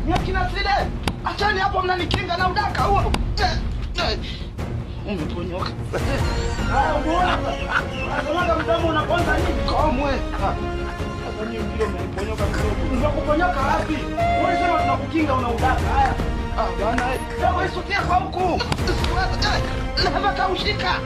Nyakina zile. Achani hapo mnanikinga na udaka huo. Umeponyoka. Umeona? Kama mdomo unaponza nini? Komwe. Sasa nyinyi ndio mmeponyoka kidogo. Unakuponyoka wapi? Wewe sema tunakukinga una udaka. Haya. Bwana, wewe isukia kwa huku. Na kaushika.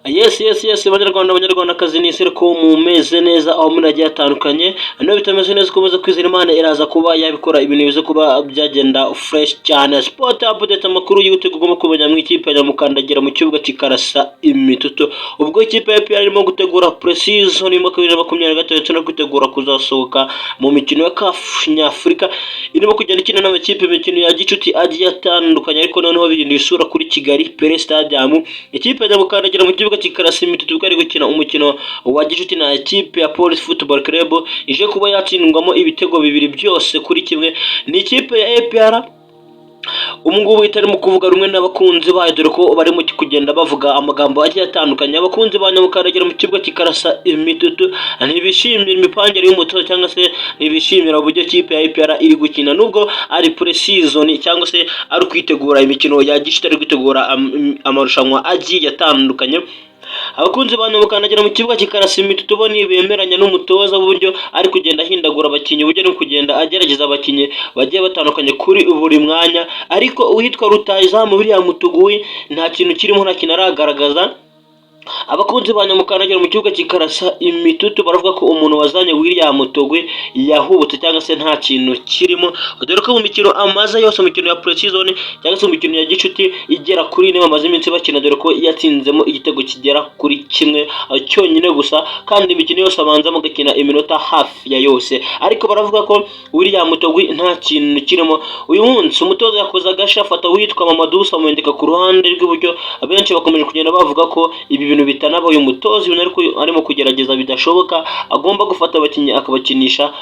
Yes abanyarwandakazi ni isire ko mumeze neza aho muragiye atandukanye no bitameze neza komeza kwizera Imana iraza kuba yabikora ibintu bize kuba byagenda fresh cyane. Sport update amakuru y'utego goma kumenya mu ikipe ya Mukandagira mu kibuga kikarasa imituto ubwo ikipe ya APR irimo gutegura pre-season mu 2023 no gutegura kuzasohoka mu mikino ya CAF Nyafrika irimo kugenda ikina n'amakipe imikino ya gicuti agiye atandukanye ariko noneho birinda isura kuri Kigali Pele Stadium. Ikipe ya Mukandagira mu kibuga kikarasa imitutu bwari gukina umukino wa gicuti na ikipe ya Police Football Club ije kuba yatsindwamo ibitego bibiri byose kuri kimwe. Ni ikipe ya APR ngubu itarimo kuvuga rumwe n'abakunzi bayo dore ko bari mu kugenda bavuga amagambo agiye atandukanye. Abakunzi ba Mukandagira mu kibuga kikarasa imitutu ntibishimira imipangire y'umutoza cyangwa se ntibishimira uburyo ikipe ya APR iri gukina nubwo ari pre-season cyangwa se ari kwitegura imikino ya gicuti ari kwitegura amarushanwa agiye atandukanye. Abakunzi ba Mukandagira mu kibuga kikarasa imitutu bo nibemeranya n'umutoza w'uburyo ari kugenda ahindagura abakinyi uburyo no kugenda agerageza abakinyi bagiye batandukanye kuri buri mwanya ariko uhitwa Rutahizamu William Mutugui nta kintu kirimo nta kintu aragaragaza. Abakunzi ba Mukandagira mu kibuga kikarasa imitutu baravuga ko umuntu wazanye William Mutugui yahubutse cyangwa se nta kintu kirimo dore ko mu mikino amaza yose mu mikino ya pre-season cyangwa se mu mikino ya gicuti igera kuri ne bamaze iminsi bakina dore ko yatsinzemo igitego kigera kuri kimwe cyonyine gusa kandi imikino yose abanzamo gakina iminota hafi ya yose ariko baravuga ko William Mutugui nta kintu kirimo. Uyu munsi umutoza yakoze agasha afata witwa Mamadou Samwendeka ku ruhande rw'iburyo abenshi bakomeje kugenda bavuga ko ibi bintu bitanaba uyu mutozi ariko arimo kugerageza bidashoboka agomba gufata abakinyi akabakinisha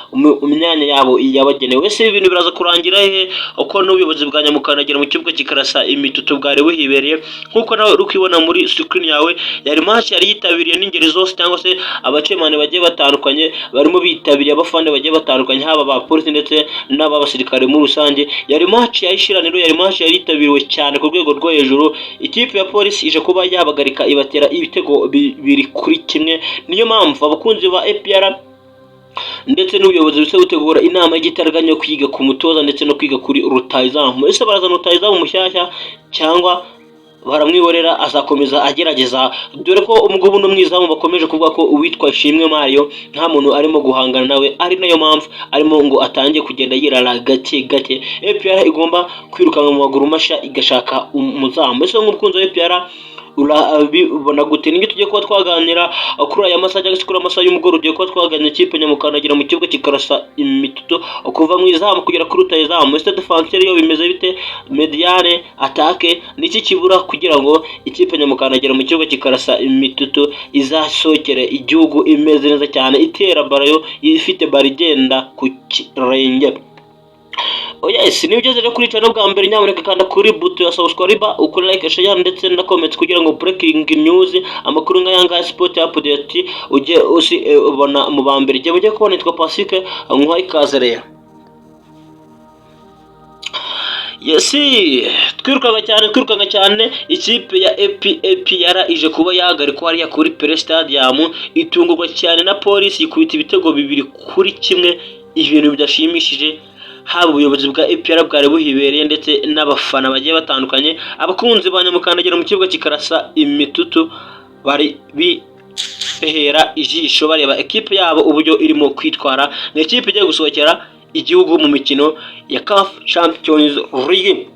imyanya yabo yabagenewe. Wese ibintu biraza kurangira he uko n'ubuyobozi bwa Mukandagira mu kibuga kikarasa imitutu bwari buhibereye nkuko nawe rukibona muri screen yawe. Yari match yari yitabiriye n'ingeri zose cyangwa se abacemane bagiye batandukanye barimo bitabiriye abafande bagiye batandukanye haba ba polisi ndetse n'abasirikare muri rusange. Yari match yayishiraniro yari match yari yitabiriwe cyane ku rwego rwo hejuru. Ikipe ya polisi ije kuba yabagarika ibatera ibitego biri kuri kimwe. Niyo mpamvu abakunzi ba APR ndetse n'ubuyobozi bise gutegura inama y'igitaraganya yo kwiga ku mutoza ndetse no kwiga kuri Rutahizamu. Ese barazana Rutahizamu mushyashya cyangwa baramwiborera azakomeza agerageza dore ko umugabo n'umwizamu bakomeje kuvuga ko uwitwa Ishimwe Mario nta muntu arimo guhangana nawe ari nayo mpamvu arimo ngo atangiye kugenda yirara gake gake. APR igomba kwirukanka mu maguru mashya igashaka umuzamu. Ese nk'umukunzi wa APR urabibona gute? Ningi tugiye kuba twaganira kuri aya masaha cyangwa se kuri amasaha y'umugoroba ugiye kuba twaganira ikipe ya Mukandagira mu kibuga kikarasa imitutu kuva mu izamu kugera kuri Rutahizamu. Ese defense yo bimeze bite? Mediane attaque niki kibura kugira ngo ikipe ya Mukandagira mu kibuga kikarasa imitutu izasokere igihugu imeze neza cyane itera barayo ifite barigenda ku kirenge. Yes, ni ugeze rero kuri channel bwa mbere nyamuneka kanda kuri buto ya subscribe ukora like share ndetse na comment kugira ngo breaking news amakuru nk'ayanga sport update ujye ubona mu ba mbere je mujye kubona itwa Pacifique nkwa ikaze rero. Yes, twirukanga cyane ikipe ya APR ije kuba yahagarikwa hariya kuri Pele Stadium itungurwa cyane na polisi ikubita ibitego bibiri kuri kimwe. Ibintu bidashimishije haba ubuyobozi bwa APR bwari buhibereye ndetse n'abafana bagiye batandukanye. Abakunzi ba Mukandagira mu kibuga kikarasa imitutu bari bihera ijisho bareba ekipe yabo uburyo irimo kwitwara. Ni ekipe igiye gusohokera igihugu mu mikino ya CAF Champions League.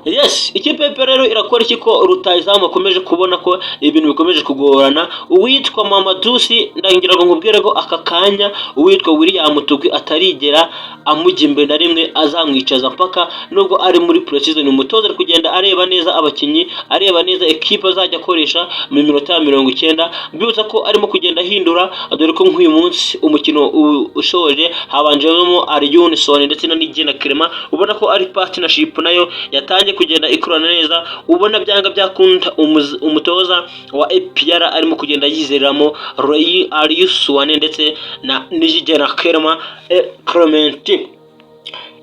Yes, ikipe rero irakora iki ko Rutahizamu akomeje kubona ko ibintu bikomeje kugorana. Uwitwa Mamadou ndangira ngo nkubwire ko aka kanya uwitwa William Mutugui atarigera amujya imbere na rimwe azamwicaza mpaka nubwo ari muri pre-season. Umutoza ari kugenda areba neza abakinyi areba neza ekipe azajya akoresha mu minota 90. Mbibutsa ko arimo kugenda ahindura dore ko nk'uyu munsi umukino ushoje habanjemo Ariyun Sone ndetse na Nigena Clement ubona ko ari partnership nayo yatangiye igiye kugenda ikorana neza, ubona byanga byakunda umutoza wa APR arimo kugenda yizereramo Roy Ariuswane ndetse na Nijigena Clement.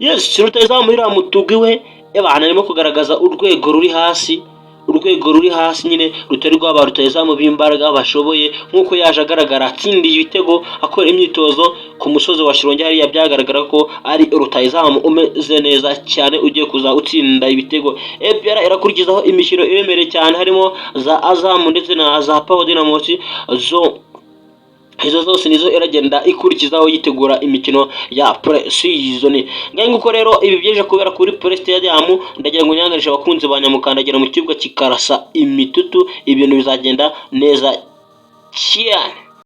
Yes, rutayizamu iriya Mutugwi we ebana arimo kugaragaza urwego ruri hasi nyine rutari rwaba rutayizamu b'imbaraga bashoboye nk'uko yaje agaragara atsindiye ibitego akora imyitozo ku musozi wa Shyorongi. Hariya byagaragara ko ari rutayizamu umeze neza cyane ugiye kuza utsinda ibitego. APR irakurikizaho imikino iremereye cyane harimo za Azam ndetse na za Power Dynamos izo zose nizo iragenda ikurikizaho yitegura imikino ya pre-season. Nguko rero ibi byeje kubera kuri Police Stadium, ndagira ngo nyanganisha abakunzi ba Nyamukandagira mu kibuga kikarasa imitutu, ibintu bizagenda neza cyane.